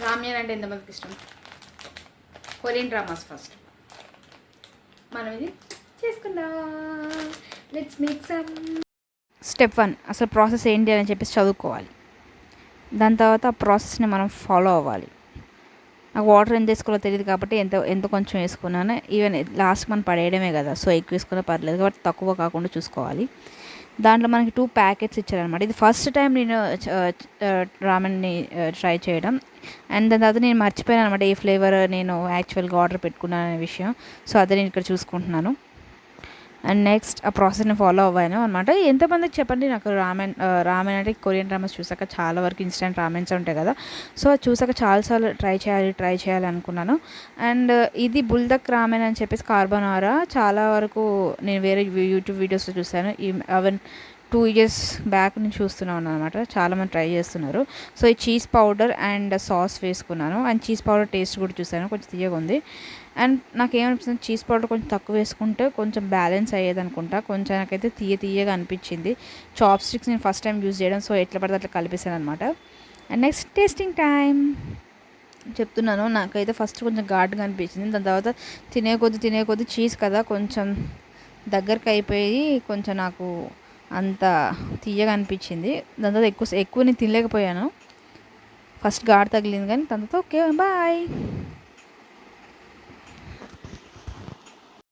రామ్యన్ అంటే ఎంతమందికి ఇష్టం? కొరియన్ డ్రామాస్ ఫస్ట్ మనం ఇది చేసుకుందాం. Let's make some. స్టెప్ 1 అసలు ప్రాసెస్ ఏంటి అని చెప్పేసి చదువుకోవాలి. దాని తర్వాత ఆ ప్రాసెస్ని మనం ఫాలో అవ్వాలి. నాకు వాటర్ ఎంత వేసుకోవాలో తెలియదు కాబట్టి ఎంత కొంచెం వేసుకున్నాను. ఈవెన్ లాస్ట్ మనం పడేయడమే కదా, సో ఎక్కువ వేసుకున్నా పర్లేదు కాబట్టి తక్కువ కాకుండా చూసుకోవాలి. దాంట్లో మనకి 2 ప్యాకెట్స్ ఇచ్చారనమాట. ఇది ఫస్ట్ టైం నేను రామెన్ని ట్రై చేయడం. అండ్ దాని తర్వాత నేను మర్చిపోయాను అనమాట ఏ ఫ్లేవర్ నేను యాక్చువల్గా ఆర్డర్ పెట్టుకున్నాను అనే విషయం. సో అదే నేను ఇక్కడ చూసుకుంటున్నాను. అండ్ నెక్స్ట్ ఆ ప్రాసెస్ని ఫాలో అవ్వాను అనమాట. ఎంతమందికి చెప్పండి, నాకు రామెన్ అంటే కొరియన్ డ్రామాస్ చూసాక చాలా వరకు ఇన్స్టెంట్ రామెన్స్ ఉంటాయి కదా, సో అది చూసాక చాలాసార్లు ట్రై చేయాలి అనుకున్నాను. అండ్ ఇది బుల్దక్ రామెన్ అని చెప్పేసి కార్బోనారా చాలా వరకు నేను వేరే యూట్యూబ్ వీడియోస్లో చూసాను. అవెన్ 2 years బ్యాక్ నుంచి చూస్తున్నాను అనమాట. చాలామంది ట్రై చేస్తున్నారు. సో ఈ చీజ్ పౌడర్ అండ్ సాస్ వేసుకున్నాను. అండ్ చీజ్ పౌడర్ టేస్ట్ కూడా చూసాను, కొంచెం తీయగా ఉంది. అండ్ నాకేమనిపిస్తుంది, చీజ్ పౌడర్ కొంచెం తక్కువ వేసుకుంటే కొంచెం బ్యాలెన్స్ అయ్యేది అనుకుంటా. కొంచెం నాకైతే తీయగా అనిపించింది. చాప్ స్టిక్స్ నేను ఫస్ట్ టైం యూజ్ చేయడం, సో ఎట్లా పడితే అట్లా కలిపేసాను అనమాట. అండ్ నెక్స్ట్ టేస్టింగ్ టైం చెప్తున్నాను. నాకైతే ఫస్ట్ కొంచెం ఘాటుగా అనిపించింది. దాని తర్వాత తినే కొద్ది చీజ్ కదా కొంచెం దగ్గరకు అయిపోయి కొంచెం నాకు అంత తీయగా అనిపించింది. దాని తర్వాత ఎక్కువ నేను తినలేకపోయాను. ఫస్ట్ ఘాటు తగిలింది కానీ దాని తర్వాత ఓకే బాయ్.